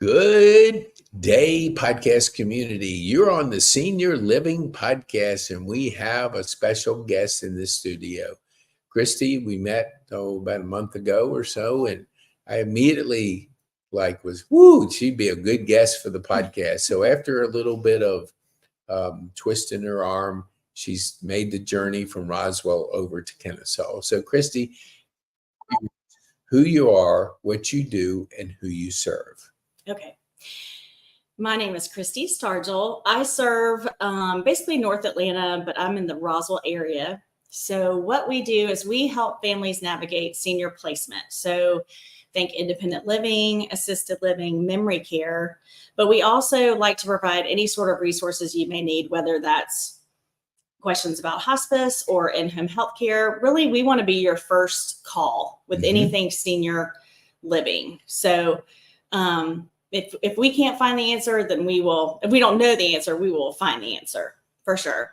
Good day, podcast community. You're on the Senior Living Podcast, and we have a special guest in the studio. Christy, we met about a month ago or so, and I immediately she'd be a good guest for the podcast. So after a little bit of twisting her arm, she's made the journey from Roswell over to Kennesaw. So Christy, who you are, what you do, and who you serve. Okay. My name is Christy Stargell. I serve basically North Atlanta, but I'm in the Roswell area. So what we do is we help families navigate senior placement. So think independent living, assisted living, memory care, but we also like to provide any sort of resources you may need, whether that's questions about hospice or in-home healthcare. Really, we want to be your first call with anything senior living. So if we can't find the answer, then we will. If we don't know the answer, we will find the answer for sure.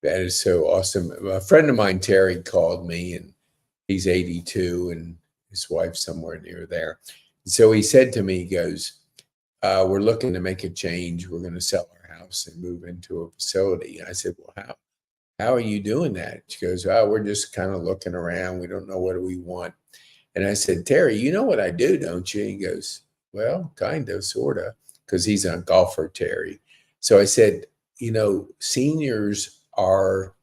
That is so awesome. A friend of mine, Terry, called me, and he's 82 and his wife's somewhere near there. And so he said to me, he goes, we're looking to make a change. We're going to sell our house and move into a facility. And I said, well, how are you doing that? She goes, we're just kind of looking around. We don't know what we want. And I said, Terry, you know what I do, don't you? He goes, well, kind of, sort of, because he's a golfer, Terry. So I said, seniors are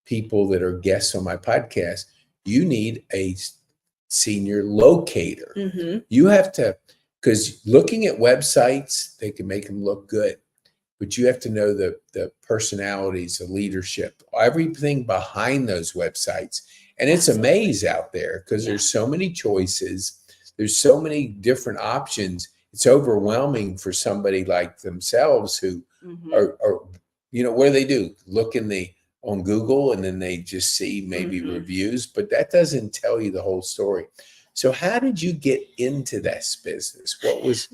people that are guests on my podcast. You need a senior locator. You have to, because looking at websites, they can make them look good, but you have to know the personalities, the leadership, everything behind those websites. And it's a maze out there because there's so many choices. There's so many different options. It's overwhelming for somebody like themselves who are what do they do? Look on Google, and then they just see maybe reviews, but that doesn't tell you the whole story. So how did you get into this business? It's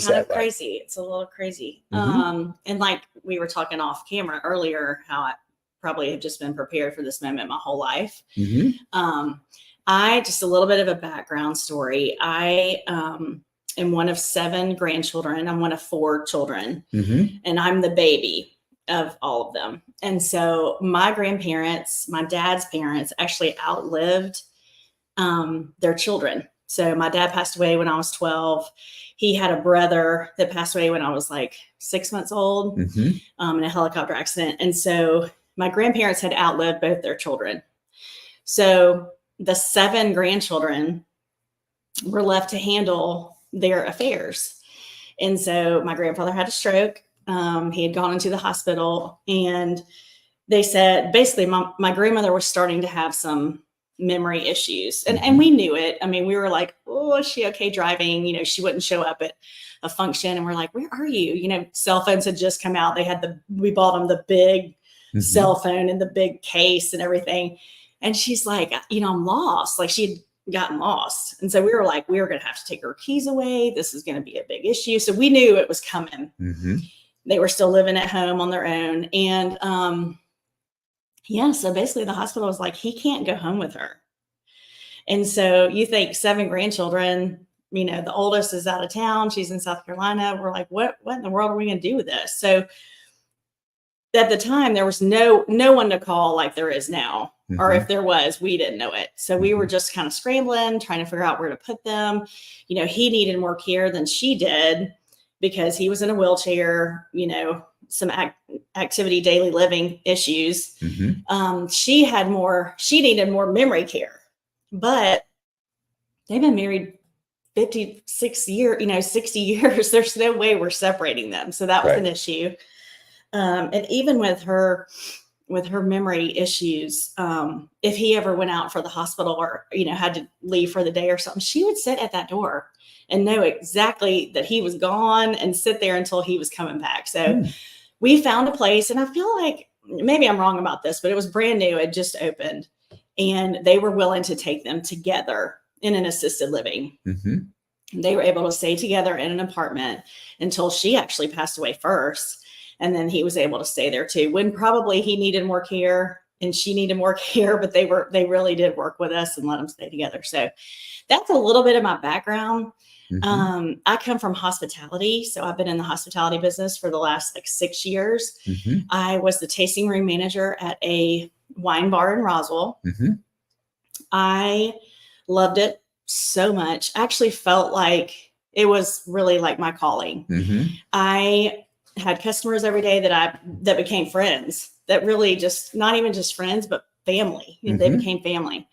kind of crazy. It's a little crazy. And like we were talking off camera earlier, how I probably have just been prepared for this moment my whole life. Just a little bit of a background story. I am one of 7 grandchildren. I'm one of 4 children, and I'm the baby of all of them. And so my grandparents, my dad's parents, actually outlived their children. So my dad passed away when I was 12. He had a brother that passed away when I was like 6 months old in a helicopter accident. And so my grandparents had outlived both their children. So the 7 grandchildren were left to handle their affairs. And so my grandfather had a stroke. He had gone into the hospital, and they said, basically my grandmother was starting to have some memory issues. And we knew it. I mean, we were like, oh, is she okay driving? She wouldn't show up at a function. And we're like, where are you? Cell phones had just come out. We bought them the big cell phone and the big case and everything. And she's like, I'm lost. Like she had gotten lost. And so we were like, we were going to have to take her keys away. This is going to be a big issue. So we knew it was coming. They were still living at home on their own. And so basically the hospital was like, he can't go home with her. And so you think 7 grandchildren, the oldest is out of town. She's in South Carolina. We're like, what in the world are we going to do with this? So at the time, there was no one to call like there is now. Or if there was, we didn't know it. So we were just kind of scrambling, trying to figure out where to put them. He needed more care than she did because he was in a wheelchair, some activity, daily living issues. She needed more memory care, but they've been married 56 years, 60 years. There's no way we're separating them. So that was an issue. And even with her memory issues, if he ever went out for the hospital or, had to leave for the day or something, she would sit at that door and know exactly that he was gone and sit there until he was coming back. So we found a place, and I feel like maybe I'm wrong about this, but it was brand new. It just opened, and they were willing to take them together in an assisted living. They were able to stay together in an apartment until she actually passed away first. And then he was able to stay there too, when probably he needed more care and she needed more care, but they really did work with us and let them stay together. So that's a little bit of my background. I come from hospitality. So I've been in the hospitality business for the last like 6 years. I was the tasting room manager at a wine bar in Roswell. I loved it so much. I actually felt like it was really like my calling. I had customers every day that became friends, that really just, not even just friends, but family. They became family.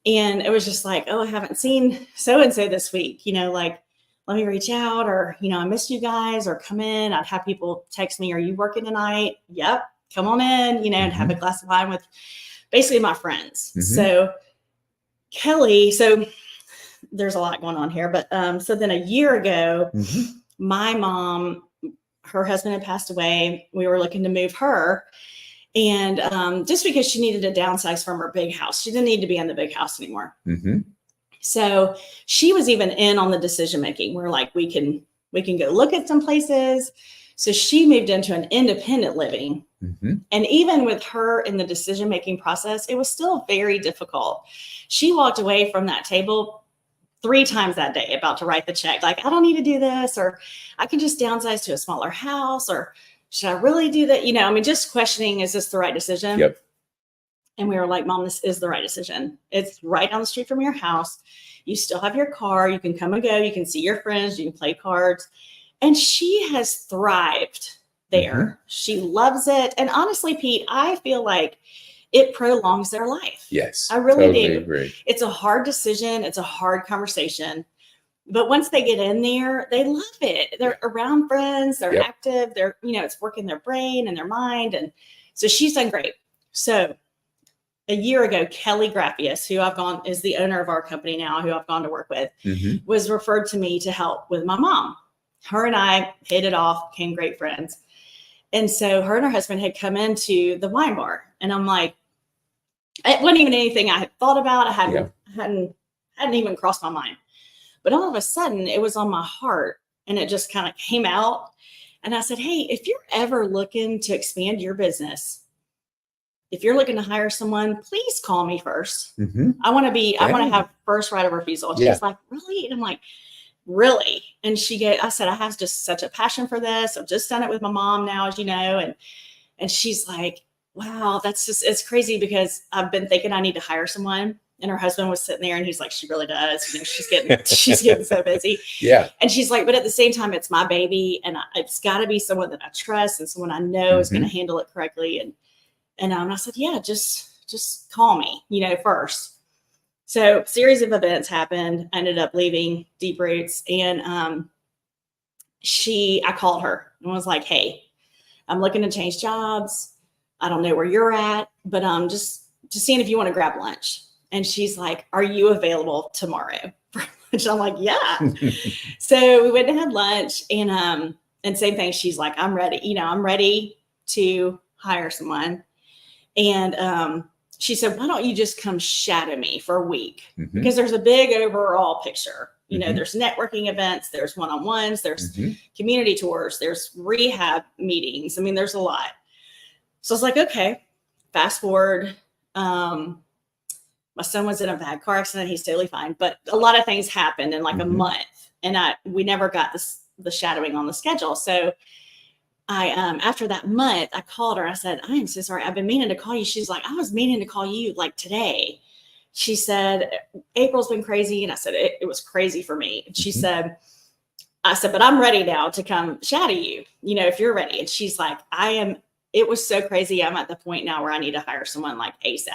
And it was just like, oh, I haven't seen so-and-so this week, like, let me reach out, or, I missed you guys, or come in. I'd have people text me, are you working tonight? Yep. Come on in, and have a glass of wine with basically my friends. So Kelly, so there's a lot going on here, but so then a year ago, my mom, her husband had passed away. We were looking to move her. And just because she needed to downsize from her big house, she didn't need to be in the big house anymore. So she was even in on the decision making. We're like, we can go look at some places. So she moved into an independent living. And even with her in the decision making process, it was still very difficult. She walked away from that table 3 times that day about to write the check. Like, I don't need to do this, or I can just downsize to a smaller house, or should I really do that? Just questioning, is this the right decision? Yep. And we were like, Mom, this is the right decision. It's right down the street from your house. You still have your car. You can come and go. You can see your friends. You can play cards. And she has thrived there. She loves it. And honestly, Pete, I feel like it prolongs their life. Yes. I really totally do. Agree. It's a hard decision. It's a hard conversation. But once they get in there, they love it. They're around friends. They're active. They're, it's working their brain and their mind. And so she's done great. So a year ago, Kelly Grappius, who is the owner of our company now, who I've gone to work with, was referred to me to help with my mom. Her and I hit it off, became great friends. And so her and her husband had come into the wine bar. And I'm like, it wasn't even anything I had thought about. I hadn't even crossed my mind. But all of a sudden, it was on my heart, and it just kind of came out. And I said, hey, if you're ever looking to expand your business, if you're looking to hire someone, please call me first. I want to have first right of refusal. And she's like, really? And I'm like, really? And I said, I have just such a passion for this. I've just done it with my mom now, as you know. And she's like, wow, it's crazy, because I've been thinking I need to hire someone. And her husband was sitting there, and he's like, she really does. She's getting so busy. Yeah. And she's like, but at the same time, it's my baby, and it's got to be someone that I trust and someone I know is going to handle it correctly. And I said, yeah, just call me, first. So series of events happened. I ended up leaving Deep Roots, and I called her and was like, hey, I'm looking to change jobs. I don't know where you're at, but just seeing if you want to grab lunch. And she's like, are you available tomorrow for lunch? I'm like, yeah. So we went and had lunch, and same thing. She's like, I'm ready. I'm ready to hire someone. And she said, why don't you just come shadow me for a week? Because there's a big overall picture. There's networking events, there's one-on-ones, there's community tours, there's rehab meetings. There's a lot. So I was like, okay, fast forward. My son was in a bad car accident. He's totally fine. But a lot of things happened in like a month, and we never got the shadowing on the schedule. So I, after that month, I called her. I said, I am so sorry. I've been meaning to call you. She's like, I was meaning to call you like today. She said, April's been crazy. And I said, it was crazy for me. And she said, but I'm ready now to come shadow you, if you're ready. And she's like, it was so crazy. I'm at the point now where I need to hire someone like ASAP.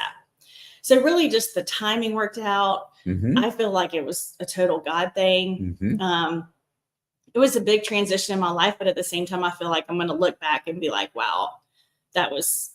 So really just the timing worked out. I feel like it was a total God thing. It was a big transition in my life, but at the same time, I feel like I'm going to look back and be like, wow, that was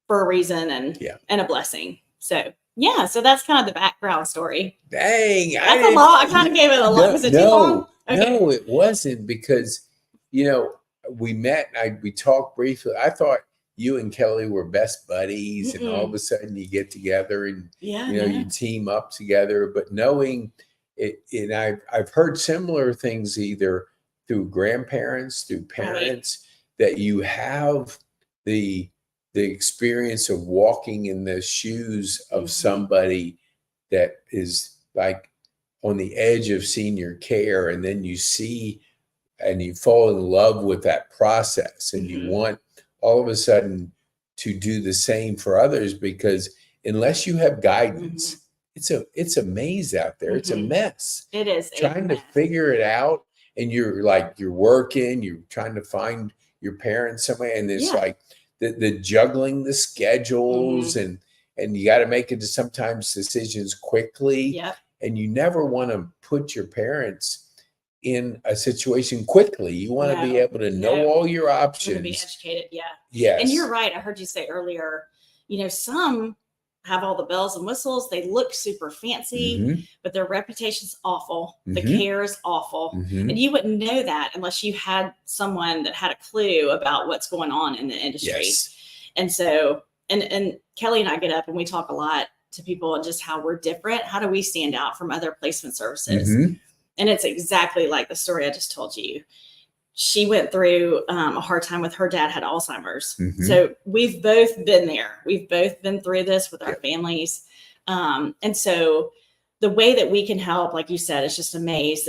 for a reason and a blessing. So yeah, so that's kind of the background story. Dang. That's a lot. I kind of gave it a lot. Was it too long? Okay. No, it wasn't, because, we met, we talked briefly. I thought you and Kelly were best buddies, and all of a sudden you get together and, you team up together. But knowing it, and I've heard similar things either through grandparents, through parents, that you have the experience of walking in the shoes of somebody that is like on the edge of senior care, and then you see and you fall in love with that process, and you want all of a sudden to do the same for others, because unless you have guidance, it's a maze out there. It's a mess. It is Trying to figure it out, and you're working, you're trying to find your parents somewhere, and it's like the juggling the schedules, and you got to make it sometimes decisions quickly, and you never want to put your parents in a situation quickly. You want to be able to know all your options. To be educated, Yes. And you're right. I heard you say earlier, some have all the bells and whistles. They look super fancy, but their reputation's awful. The care is awful. And you wouldn't know that unless you had someone that had a clue about what's going on in the industry. Yes. And so, and Kelly and I get up and we talk a lot to people and just how we're different. How do we stand out from other placement services? And it's exactly like the story I just told you. She went through a hard time with her dad had Alzheimer's. So we've both been there. We've both been through this with our families. And so the way that we can help, like you said, is just a maze.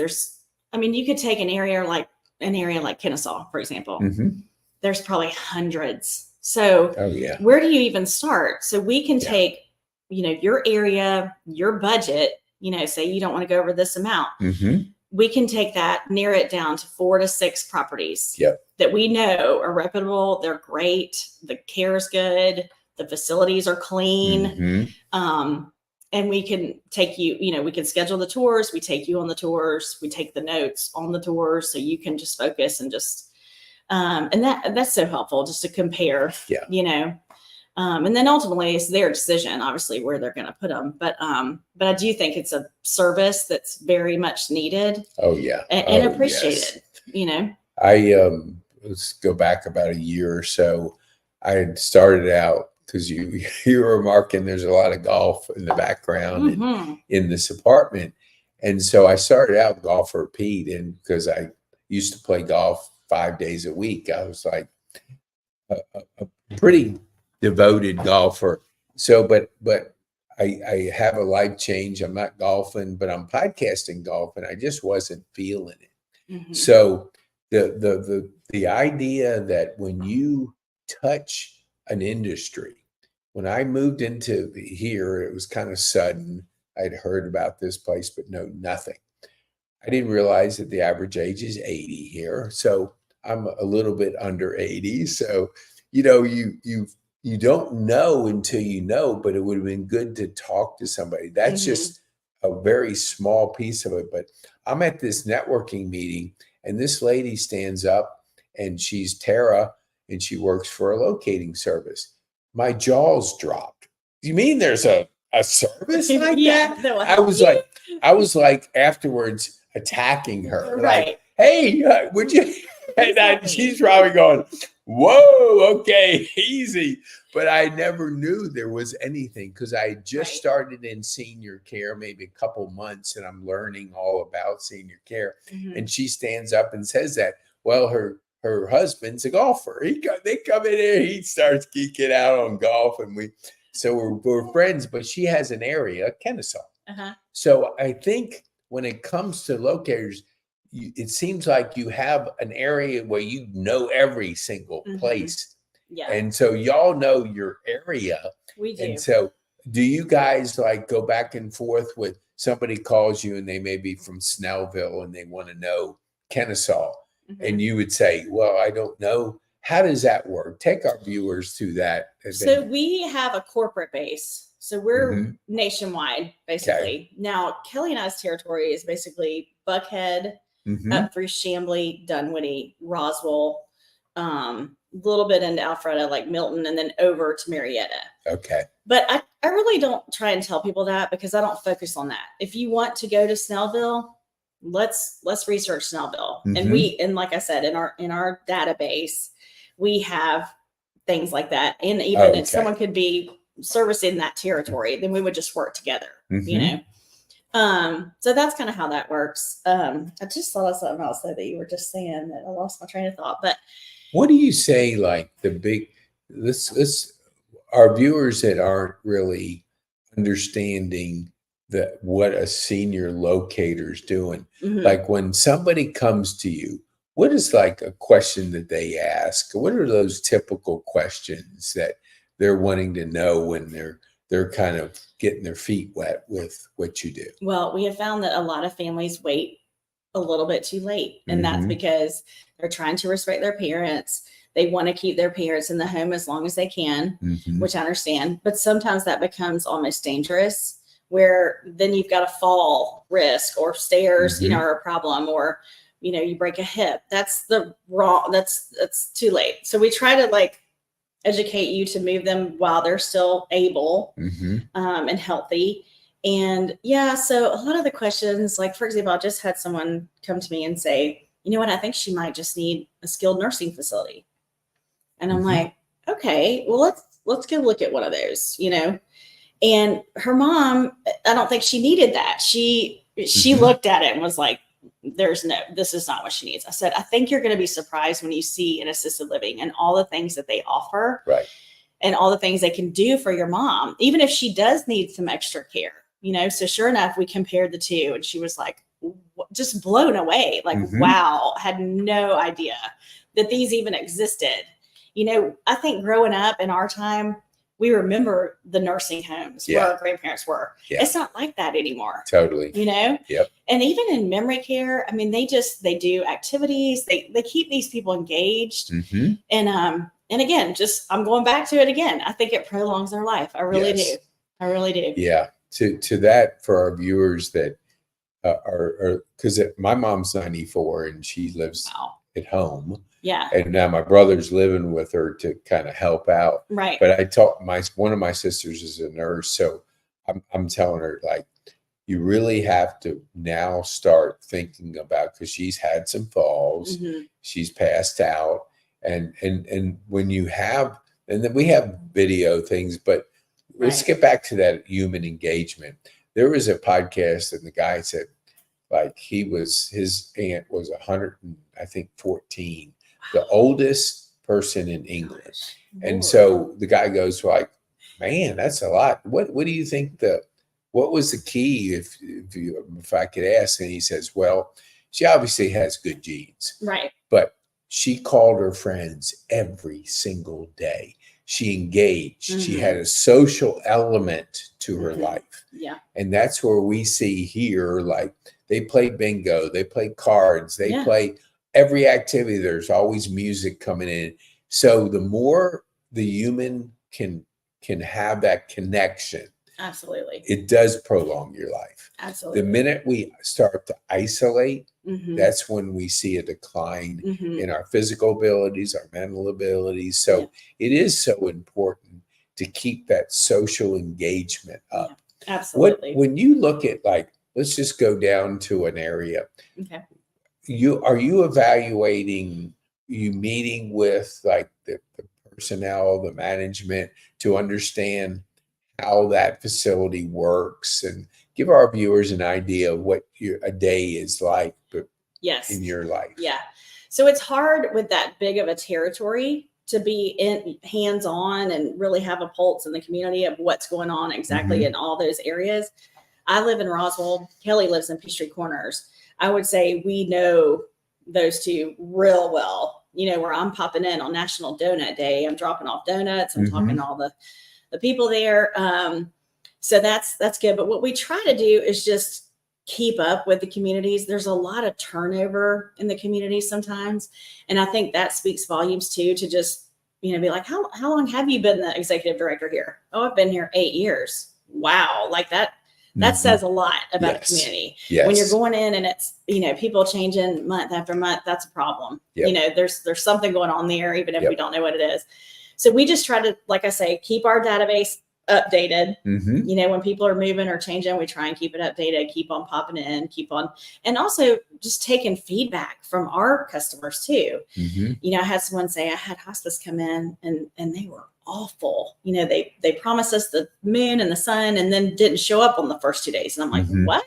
You could take an area like Kennesaw, for example. There's probably hundreds. So where do you even start? So we can take, your area, your budget, say you don't want to go over this amount. We can take that, narrow it down to 4 to 6 properties that we know are reputable. They're great. The care is good. The facilities are clean. And we can take you, we can schedule the tours. We take you on the tours. We take the notes on the tours. So you can just focus and just, and that's so helpful just to compare, and then ultimately it's their decision, obviously, where they're going to put them. But I do think it's a service that's very much needed. And appreciated. Let's go back about a year or so. I had started out, because you were marking, there's a lot of golf in the background in this apartment, and so I started out golfer Pete, and because I used to play golf 5 days a week, I was like a pretty devoted golfer. So, but I have a life change. I'm not golfing, but I'm podcasting golf, and I just wasn't feeling it. So the idea that when you touch an industry, when I moved into here, it was kind of sudden. I'd heard about this place, but know nothing. I didn't realize that the average age is 80 here. So I'm a little bit under 80. So, you don't know until you know, but it would have been good to talk to somebody. That's just a very small piece of it. But I'm at this networking meeting, and this lady stands up, and she's Tara, and she works for a locating service. My jaws dropped. You mean there's a service like that? No, I was like afterwards attacking her. Right. Like, hey, would you? And she's probably going, whoa, okay, easy. But I never knew there was anything, because I just started in senior care maybe a couple months, and I'm learning all about senior care. And she stands up and says that, well, her husband's a golfer. They come in here, he starts geeking out on golf, and we're friends, but she has an area, Kennesaw. So I think when it comes to locators, it seems like you have an area where you know every single place. And so y'all know your area. We do. And so do you guys go back and forth with somebody calls you, and they may be from Snellville, and they want to know Kennesaw, and you would say, well, I don't know. How does that work? Take our viewers through that. So we have a corporate base. So we're nationwide, basically. Now, Kelly and I's territory is basically Buckhead, up through Chamblee, Dunwoody, Roswell, a little bit into Alpharetta, like Milton, and then over to Marietta. Okay. But I really don't try and tell people that, because I don't focus on that. If you want to go to Snellville, let's research Snellville. And like I said, in our database, we have things like that. And even if someone could be servicing that territory, then we would just work together, So that's kind of how that works. I just thought of something else though that you were just saying that I lost my train of thought. But what do you say, let's our viewers that aren't really understanding what a senior locator's doing. Mhm. Like when somebody comes to you, what is like a question that they ask? What are those typical questions that they're wanting to know when they're kind of getting their feet wet with what you do? Well, we have found that a lot of families wait a little bit too late, and that's Mhm. because they're trying to respect their parents. They want to keep their parents in the home as long as they can, Mhm. which I understand. But sometimes that becomes almost dangerous, where then you've got a fall risk or stairs, Mhm. are a problem, or you break a hip. That's the wrong. That's too late. So we try to like educate you to move them while they're still able Mhm. and healthy. And yeah, so a lot of the questions, like for example, I just had someone come to me and say, you know what, I think she might just need a skilled nursing facility. And I'm Mhm. like, okay, well let's go look at one of those. And her mom, I don't think she needed that. She Mhm. looked at it and was like, this is not what she needs. I said, I think you're going to be surprised when you see an assisted living and all the things that they offer Right. and all the things they can do for your mom, even if she does need some extra care. So sure enough, we compared the two and she was like, just blown away. Like, Mhm. wow, had no idea that these even existed. I think growing up in our time, we remember the nursing homes where Yeah. our grandparents were. Yeah. It's not like that anymore. Totally. Yep. And even in memory care, I mean, they do activities, they keep these people engaged. Mhm. And again, just I'm going back to it again. I think it prolongs their life. I really Yes. do. I really do. Yeah. To that, for our viewers that are because my mom's 94 and she lives Wow. at home, Yeah. and now my brother's living with her to kind of help out. Right. But I taught one of my sisters is a nurse, so I'm telling her, like, you really have to now start thinking about, because she's had some falls, Mhm. she's passed out, and when you have, and then we have video things, but let's Right. get back to that human engagement. There was a podcast and the guy said, like, his aunt was 100 and I think 14, the oldest person in England. Gosh. And Lord. so the guy goes like, man, that's a lot. What do you think what was the key, if I could ask? And he says, well, she obviously has good genes, Right. but she called her friends every single day. She engaged. She had a social element to her life. Yeah. And that's where we see here, like, they play bingo, they play cards, they Yeah. play every activity. There's always music coming in. So the more the human can have that connection, Absolutely. it does prolong your life. Absolutely. The minute we start to isolate, Mhm. that's when we see a decline Mhm. in our physical abilities, our mental abilities. So it is so important to keep that social engagement up. Yeah. Absolutely. When you look at, like, let's just go down to an area. Okay. Are you evaluating, you meeting with like the personnel, the management, to understand how that facility works, and give our viewers an idea of what a day is like Yes. in your life? Yeah. So it's hard with that big of a territory to be in hands-on and really have a pulse in the community of what's going on exactly in all those areas. I live in Roswell. Kelly lives in Peachtree Corners. I would say we know those two real well. Where I'm popping in on National Donut Day, I'm dropping off donuts. I'm talking to all the people there. So that's good. But what we try to do is just keep up with the communities. There's a lot of turnover in the community sometimes. And I think that speaks volumes too, to just, be like, how long have you been the executive director here? Oh, I've been here 8 years. Wow. Like that says a lot about a community. Yes. When you're going in and it's, people changing month after month, that's a problem. Yep. There's something going on there, even if we don't know what it is. So we just try to, like I say, keep our database updated. When people are moving or changing, we try and keep it updated, keep on popping in, and also just taking feedback from our customers too. I had someone say, I had hospice come in and they were awful. They promised us the moon and the sun and then didn't show up on the first 2 days. And I'm like, what?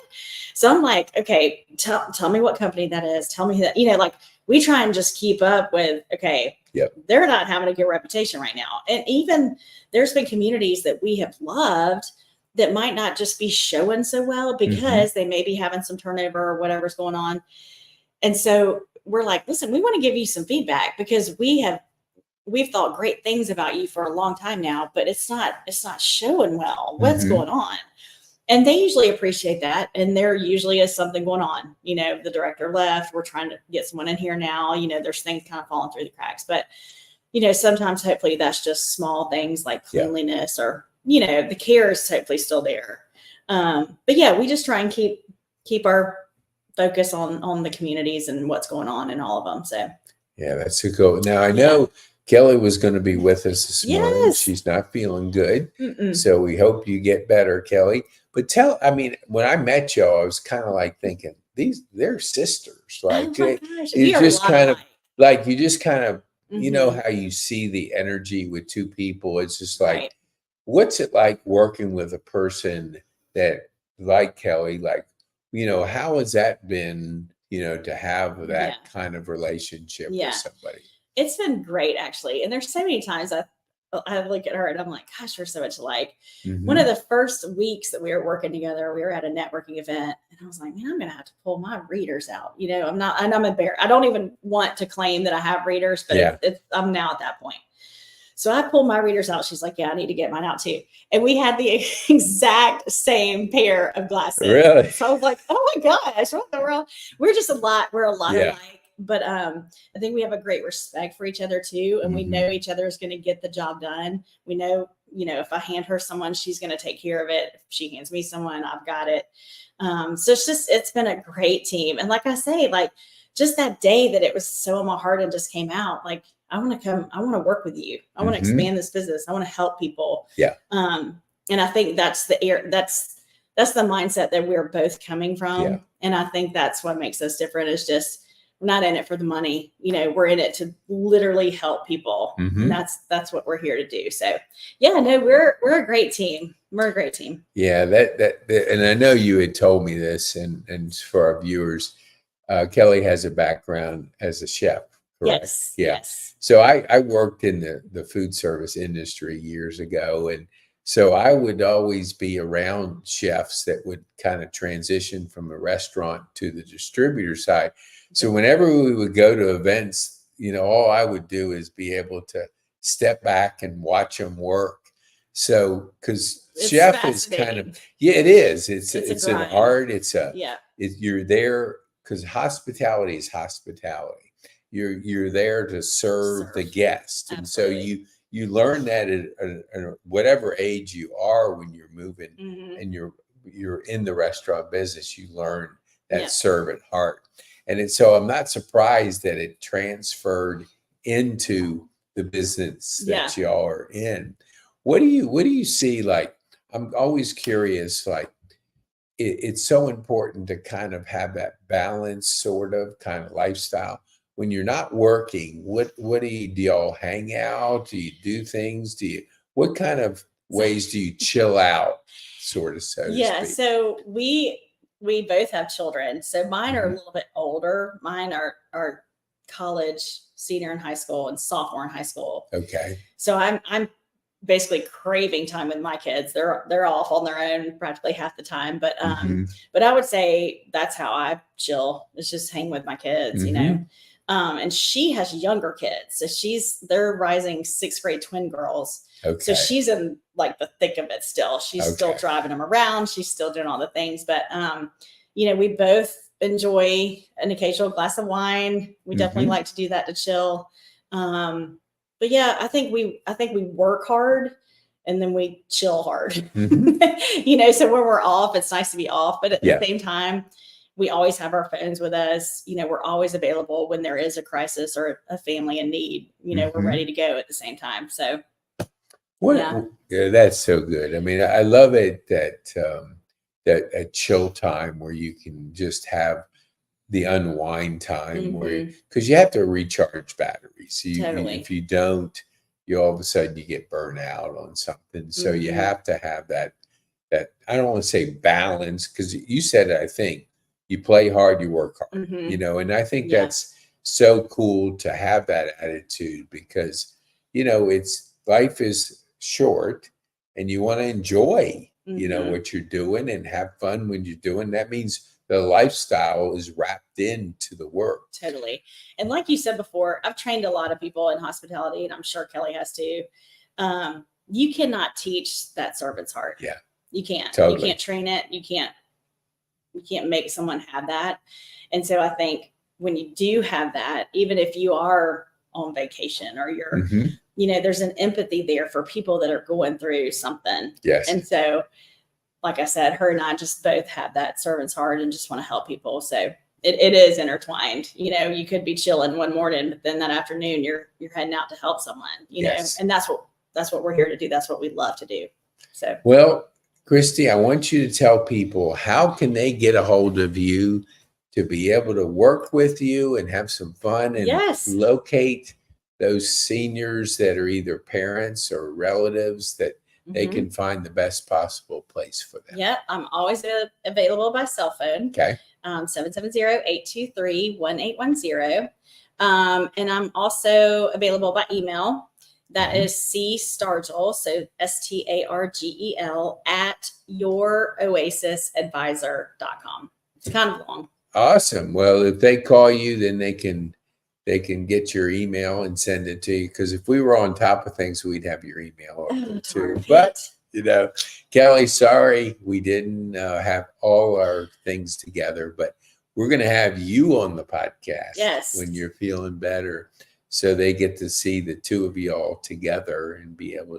So I'm like, okay, tell me what company that is. Tell me that, like we try and just keep up with, okay, they're not having a good reputation right now. And even there's been communities that we have loved that might not just be showing so well because they may be having some turnover or whatever's going on. And so we're like, listen, we want to give you some feedback because we've thought great things about you for a long time now, but it's not showing well. What's going on? And they usually appreciate that. And there usually is something going on. You know, the director left. We're trying to get someone in here now. You know, there's things kind of falling through the cracks. But, you know, sometimes hopefully that's just small things like cleanliness or, you know, the care is hopefully still there. But yeah, we just try and keep our focus on the communities and what's going on in all of them. So yeah, that's a go. Now I know Kelly was going to be with us this morning. Yes. She's not feeling good. So we hope you get better, Kelly. But I mean, when I met y'all, I was kind of like thinking, they're sisters. Like, oh my gosh. you We are just a lot kind of, alike. like, you just kind of, you know how you see the energy with two people. It's just like, Right. what's it like working with a person that, like Kelly, like, you know, how has that been, you know, to have that kind of relationship with somebody? It's been great, actually. And there's so many times I look at her and I'm like, gosh, we're so much alike. One of the first weeks that we were working together, we were at a networking event and I was like, man, I'm going to have to pull my readers out. You know, I'm embarrassed. I don't even want to claim that I have readers, but I'm now at that point. So I pulled my readers out. She's like, yeah, I need to get mine out too. And we had the exact same pair of glasses. Really? So I was like, oh my gosh, what the world? We're a lot alike. But I think we have a great respect for each other too. And we know each other is going to get the job done. We know, you know, if I hand her someone, she's going to take care of it. If she hands me someone, I've got it. So it's been a great team. And like I say, like just that day that it was so in my heart and just came out, like, I want to work with you. I want to expand this business. I want to help people. Yeah. And I think that's the mindset that we're both coming from. Yeah. And I think that's what makes us different is just, we're not in it for the money. You know, we're in it to literally help people. And that's what we're here to do. So yeah, no, we're a great team. We're a great team. Yeah. That and I know you had told me this and for our viewers, Kelly has a background as a chef. Correct? Yes. Yeah. Yes. So I worked in the food service industry years ago. And so I would always be around chefs that would kind of transition from a restaurant to the distributor side. So whenever we would go to events, you know, all I would do is be able to step back and watch them work. So, because chef is kind of, it is. It's an art. You're there because hospitality is hospitality. You're there to serve the guest. Absolutely. And so you learn that at whatever age you are when you're moving and you're in the restaurant business, you learn that servant heart. And so I'm not surprised that it transferred into the business that y'all are in. What do you see? Like, I'm always curious, like, it's so important to kind of have that balanced sort of kind of lifestyle. When you're not working, what do y'all hang out? Do you do things? What kind of ways do you chill out, sort of, so to speak? So we both have children. So mine are a little bit older. Mine are college, senior in high school, and sophomore in high school. Okay. So I'm basically craving time with my kids. They're off on their own practically half the time. But I would say that's how I chill. It's just hang with my kids, you know. And she has younger kids. So they're rising 6th grade twin girls. Okay. So she's in like the thick of it still. She's still driving them around. She's still doing all the things. But, you know, we both enjoy an occasional glass of wine. We definitely like to do that to chill. But yeah, I think we work hard and then we chill hard, you know, so when we're off, it's nice to be off. But at the same time, we always have our phones with us. You know, we're always available when there is a crisis or a family in need. You know, we're ready to go at the same time. So, yeah, that's so good. I mean, I love it that a chill time where you can just have the unwind time because you have to recharge batteries. If you don't, you all of a sudden you get burned out on something. So you have to have that I don't want to say balance, because you said it, I think. You play hard, you work hard, you know, and I think that's so cool to have that attitude because, you know, life is short and you want to enjoy you know, what you're doing and have fun when you're doing. That means the lifestyle is wrapped into the work. Totally. And like you said before, I've trained a lot of people in hospitality, and I'm sure Kelly has too. You cannot teach that servant's heart. Yeah. You can't. Totally. You can't train it. You can't make someone have that. And so I think when you do have that, even if you are on vacation or you're, you know, there's an empathy there for people that are going through something. Yes. And so, like I said, her and I just both have that servant's heart and just want to help people. So it is intertwined. You know, you could be chilling one morning, but then that afternoon you're heading out to help someone, you know, and that's what we're here to do. That's what we love to do. So, well, Christy, I want you to tell people, how can they get a hold of you to be able to work with you and have some fun and locate those seniors that are either parents or relatives that they can find the best possible place for them? Yeah, I'm always available by cell phone. Okay. 770-823-1810. And I'm also available by email. That is cstargel, so STARGEL at yourOasisAdvisor.com. It's kind of long. Awesome. Well, if they call you, then they can get your email and send it to you. Because if we were on top of things, we'd have your email too. But, you know, Kelly, sorry we didn't have all our things together, but we're going to have you on the podcast when you're feeling better. So they get to see the two of you all together and be able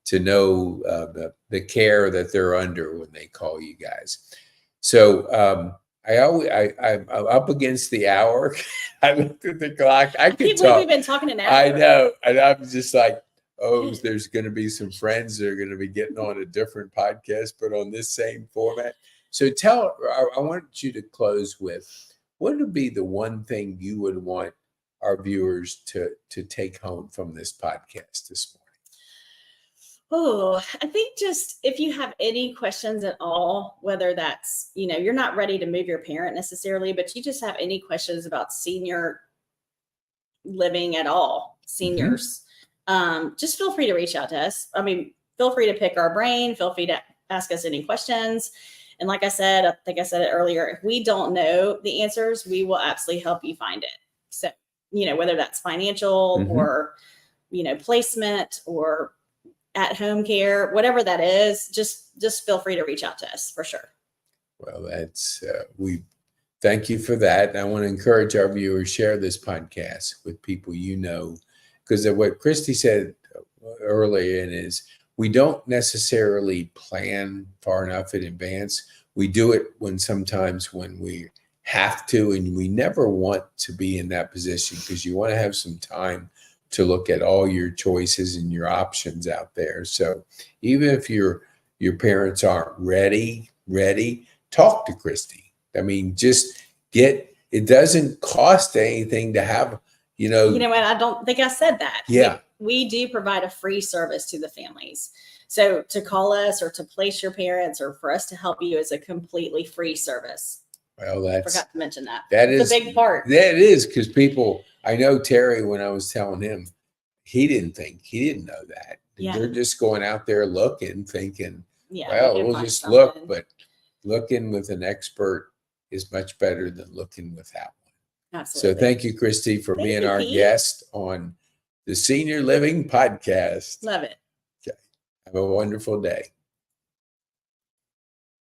to know the care that they're under when they call you guys. So I'm up against the hour. I looked at the clock. I can't believe we've been talking an hour. I know. And I'm just like, oh, there's going to be some friends that are going to be getting on a different podcast, but on this same format. So I want you to close with, what would be the one thing you would want our viewers to take home from this podcast this morning? Oh, I think just if you have any questions at all, whether that's, you know, you're not ready to move your parent necessarily, but you just have any questions about senior living at all, seniors, just feel free to reach out to us. I mean, feel free to pick our brain, feel free to ask us any questions. And like I said, I think I said it earlier, if we don't know the answers, we will absolutely help you find it. So, you know, whether that's financial or, you know, placement or at-home care, whatever that is, just feel free to reach out to us for sure. Well, that's we thank you for that. And I want to encourage our viewers, share this podcast with people you know, because of what Christy said earlier, and is we don't necessarily plan far enough in advance. We do it sometimes when we have to, and we never want to be in that position, because you want to have some time to look at all your choices and your options out there. So even if your parents aren't ready, talk to Christy. I mean, it doesn't cost anything to have, you know what, I don't think I said that. Yeah. We do provide a free service to the families. So to call us or to place your parents or for us to help you is a completely free service. Well, I forgot to mention that. That's a big part. That is, because I know Terry, when I was telling him, he didn't know that. Yeah. They're just going out there looking, thinking, we'll just something. look. But looking with an expert is much better than looking without one. Absolutely. So thank you, Christy, for being our guest on the Senior Living Podcast. Love it. Okay. Have a wonderful day.